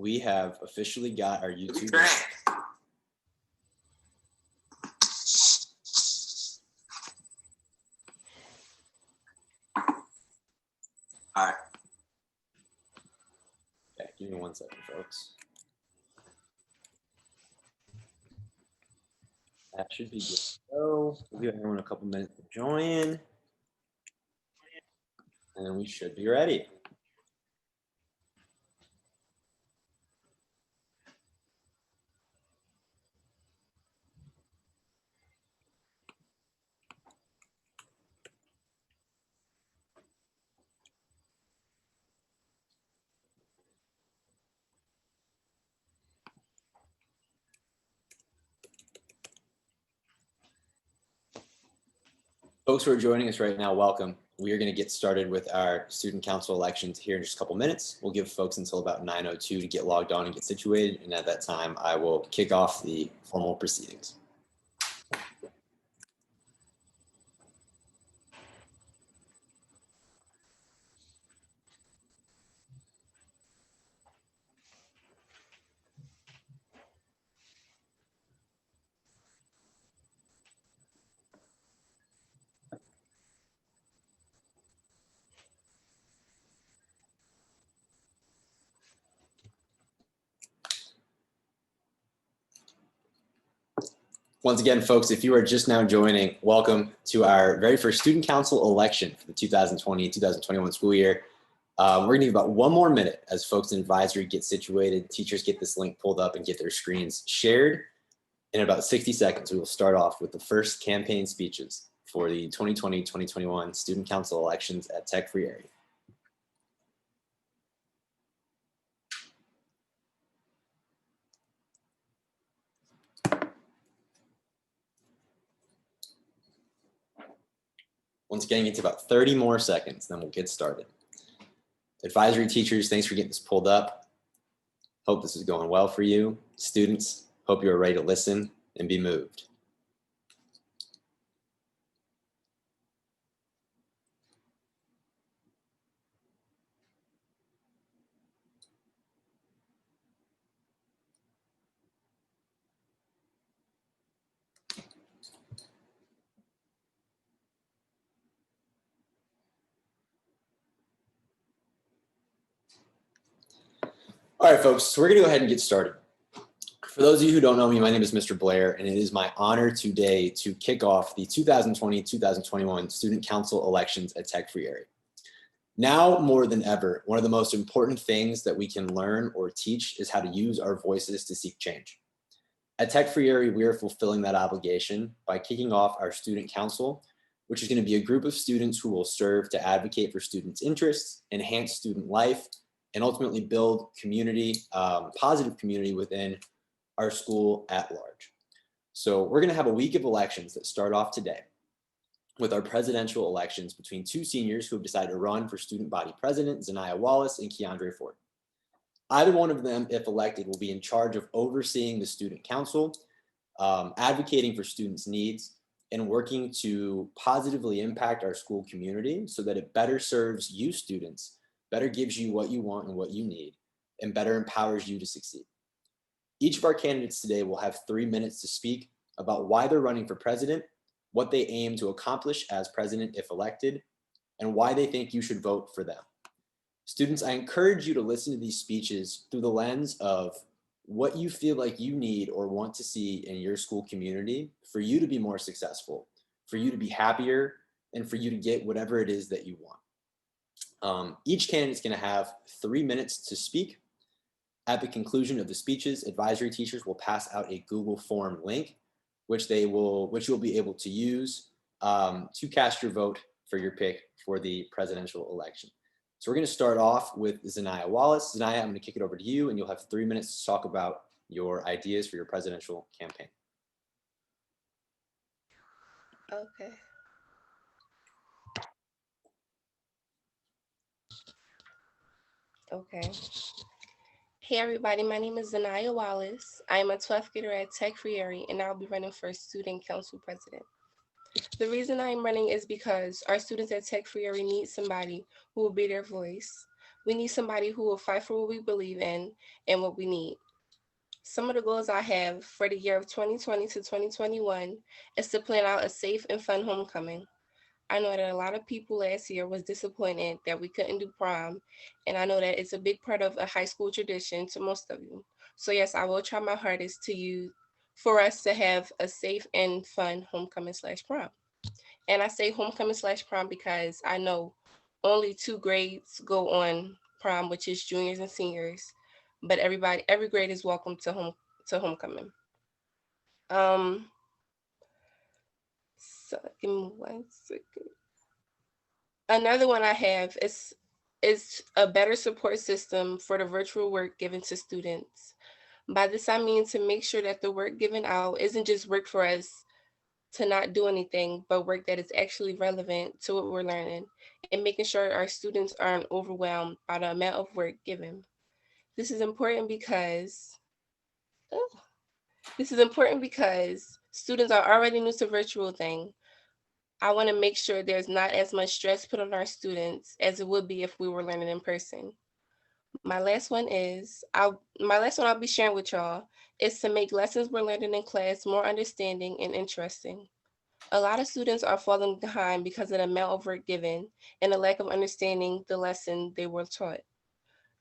we have officially got our YouTube. All right. Okay, give me 1 second, folks. That should be good to go. We'll give everyone a couple minutes to join. And then we should be ready. Folks who are joining us right now, welcome. We are going to get started with our student council elections here in just a couple minutes. We'll give folks until about 9:02 to get logged on and get situated. And at that time, I will kick off the formal proceedings. Once again, folks, if you are just now joining, welcome to our very first student council election for the 2020-2021 school year. We're going to give about 1 more minute as folks in advisory get situated, teachers get this link pulled up and get their screens shared. In about 60 seconds, we will start off with the first campaign speeches for the 2020-2021 student council elections at Tech Freire. Once again, it's about 30 more seconds, then we'll get started. Advisory teachers, thanks for getting this pulled up. Hope this is going well for you. Students, hope you're ready to listen and be moved. All right, folks, so we're gonna go ahead and get started. For those of you who don't know me, my name is Mr. Blair, and it is my honor today to kick off the 2020-2021 Student Council elections at Tech Freire. Now more than ever, one of the most important things that we can learn or teach is how to use our voices to seek change. At Tech Freire, we are fulfilling that obligation by kicking off our Student Council, which is going to be a group of students who will serve to advocate for students' interests, enhance student life, and ultimately build community, positive community within our school at large. So we're gonna have a week of elections that start off today with our presidential elections between 2 seniors who have decided to run for student body president, Zanaya Wallace and Keandre Ford. Either one of them, if elected, will be in charge of overseeing the student council, advocating for students' needs, and working to positively impact our school community so that it better serves you students, better gives you what you want and what you need, and better empowers you to succeed. Each of our candidates today will have 3 minutes to speak about why they're running for president, what they aim to accomplish as president if elected, and why they think you should vote for them. Students, I encourage you to listen to these speeches through the lens of what you feel like you need or want to see in your school community for you to be more successful, for you to be happier, and for you to get whatever it is that you want. Each candidate is going to have 3 minutes to speak. At the conclusion of the speeches, advisory teachers will pass out a Google form link, which you'll be able to use to cast your vote for your pick for the presidential election. So we're going to start off with Zanaya Wallace. Zanaya, I'm going to kick it over to you, and you'll have 3 minutes to talk about your ideas for your presidential campaign. Okay. Okay. Hey everybody, my name is Zanaya Wallace. I am a 12th grader at Tech Freire, and I'll be running for student council president. The reason I'm running is because our students at Tech Freire need somebody who will be their voice We need somebody who will fight for what we believe in and what we need. Some of the goals I have for the year of 2020 to 2021 is to plan out a safe and fun homecoming. I know that a lot of people last year was disappointed that we couldn't do prom, and I know that it's a big part of a high school tradition to most of you. So yes, I will try my hardest to use for us to have a safe and fun homecoming slash prom. And I say homecoming slash prom because I know only two grades go on prom, which is juniors and seniors, but every grade is welcome to homecoming. Um, so give me 1 second. Another one I have is a better support system for the virtual work given to students. By this I mean to make sure that the work given out isn't just work for us to not do anything, but work that is actually relevant to what we're learning, and making sure our students aren't overwhelmed by the amount of work given. This is important because oh, this is important because students are already new to virtual thing. I want to make sure there's not as much stress put on our students as it would be if we were learning in person. My last one I'll be sharing with y'all is to make lessons we're learning in class more understanding and interesting. A lot of students are falling behind because of the amount of work given and the lack of understanding the lesson they were taught.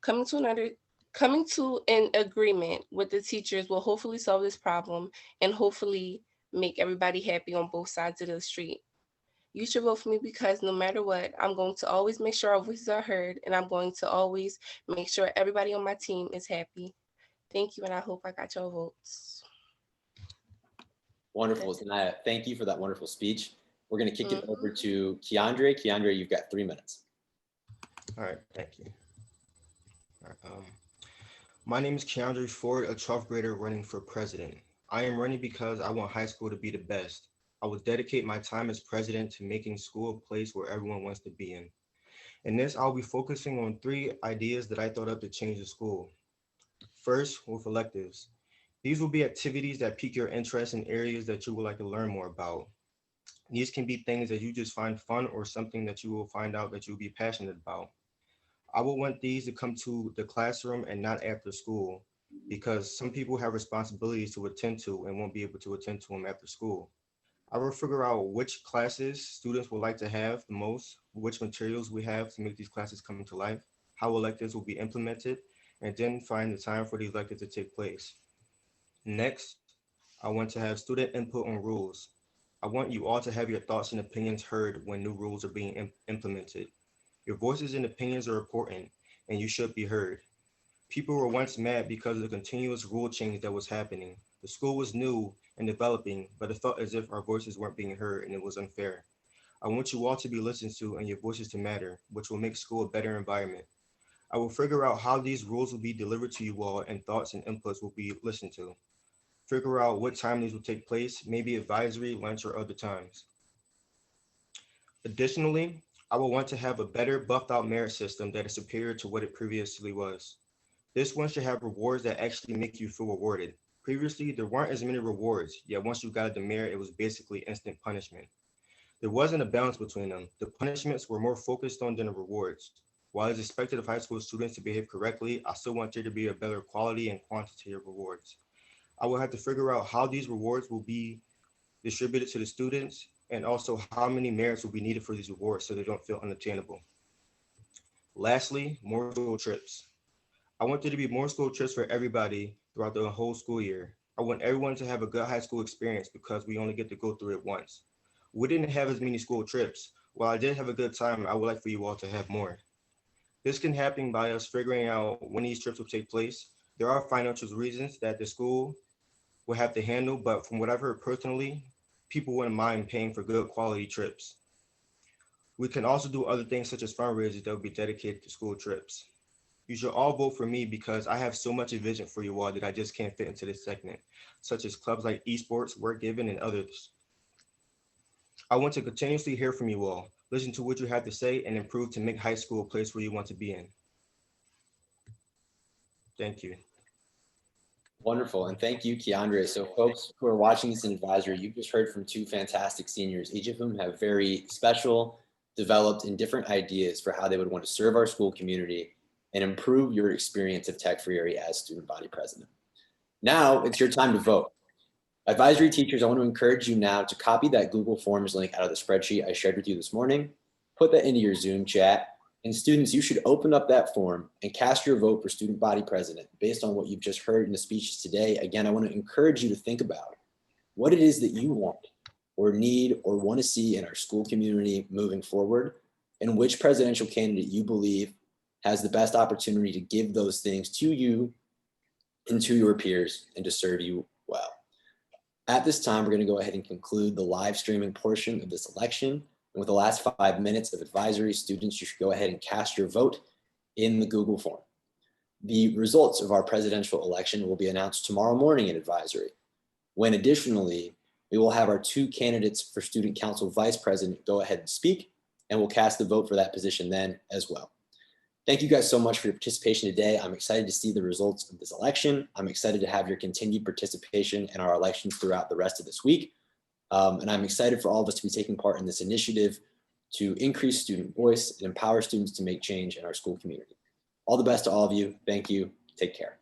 Coming to another Coming to an agreement with the teachers will hopefully solve this problem and hopefully make everybody happy on both sides of the street. You should vote for me because no matter what, I'm going to always make sure our voices are heard and I'm going to always make sure everybody on my team is happy. Thank you, and I hope I got your votes. Wonderful, That's it. Zanaya. Thank you for that wonderful speech. We're going to kick it Mhm. over to Keandre. Keandre, you've got 3 minutes. All right, thank you. All right, my name is Keandre Ford, a 12th grader running for president. I am running because I want high school to be the best. I will dedicate my time as president to making school a place where everyone wants to be in. In this, I'll be focusing on 3 ideas that I thought up to change the school. First, with electives. These will be activities that pique your interest in areas that you would like to learn more about. These can be things that you just find fun or something that you will find out that you'll be passionate about. I would want these to come to the classroom and not after school because some people have responsibilities to attend to and won't be able to attend to them after school. I will figure out which classes students would like to have the most, which materials we have to make these classes come to life, how electives will be implemented, and then find the time for these electives to take place. Next, I want to have student input on rules. I want you all to have your thoughts and opinions heard when new rules are being implemented. Your voices and opinions are important, and you should be heard. People were once mad because of the continuous rule change that was happening. The school was new and developing, but it felt as if our voices weren't being heard and it was unfair. I want you all to be listened to and your voices to matter, which will make school a better environment. I will figure out how these rules will be delivered to you all and thoughts and inputs will be listened to. Figure out what time these will take place, maybe advisory, lunch, or other times. Additionally, I will want to have a better buffed out merit system that is superior to what it previously was. This one should have rewards that actually make you feel rewarded. Previously, there weren't as many rewards, yet once you got a demerit, it was basically instant punishment. There wasn't a balance between them. The punishments were more focused on than the rewards. While it's expected of high school students to behave correctly, I still want there to be a better quality and quantity of rewards. I will have to figure out how these rewards will be distributed to the students and also how many merits will be needed for these rewards so they don't feel unattainable. Lastly, more school trips. I want there to be more school trips for everybody throughout the whole school year. I want everyone to have a good high school experience because we only get to go through it once. We didn't have as many school trips. While I did have a good time, I would like for you all to have more. This can happen by us figuring out when these trips will take place. There are financial reasons that the school will have to handle, but from what I've heard personally, people wouldn't mind paying for good quality trips. We can also do other things such as fundraisers that will be dedicated to school trips. You should all vote for me because I have so much vision for you all that I just can't fit into this segment, such as clubs like esports, work given, and others. I want to continuously hear from you all, listen to what you have to say, and improve to make high school a place where you want to be in. Thank you. Wonderful. And thank you, Keandre. So folks who are watching this in advisory, you've just heard from two fantastic seniors, each of whom have very special, developed, and different ideas for how they would want to serve our school community and improve your experience of Tech Freire as student body president. Now it's your time to vote. Advisory teachers, I want to encourage you now to copy that Google Forms link out of the spreadsheet I shared with you this morning, put that into your Zoom chat, and students, you should open up that form and cast your vote for student body president based on what you've just heard in the speeches today. Again, I want to encourage you to think about what it is that you want or need or want to see in our school community moving forward, and which presidential candidate you believe has the best opportunity to give those things to you and to your peers and to serve you well. At this time, we're going to go ahead and conclude the live streaming portion of this election. And with the last 5 minutes of advisory, students, you should go ahead and cast your vote in the Google form. The results of our presidential election will be announced tomorrow morning in advisory, when additionally, we will have our 2 candidates for Student Council Vice President go ahead and speak, and we'll cast the vote for that position then as well. Thank you guys so much for your participation today. I'm excited to see the results of this election. I'm excited to have your continued participation in our elections throughout the rest of this week. And I'm excited for all of us to be taking part in this initiative to increase student voice and empower students to make change in our school community. All the best to all of you. Thank you. Take care.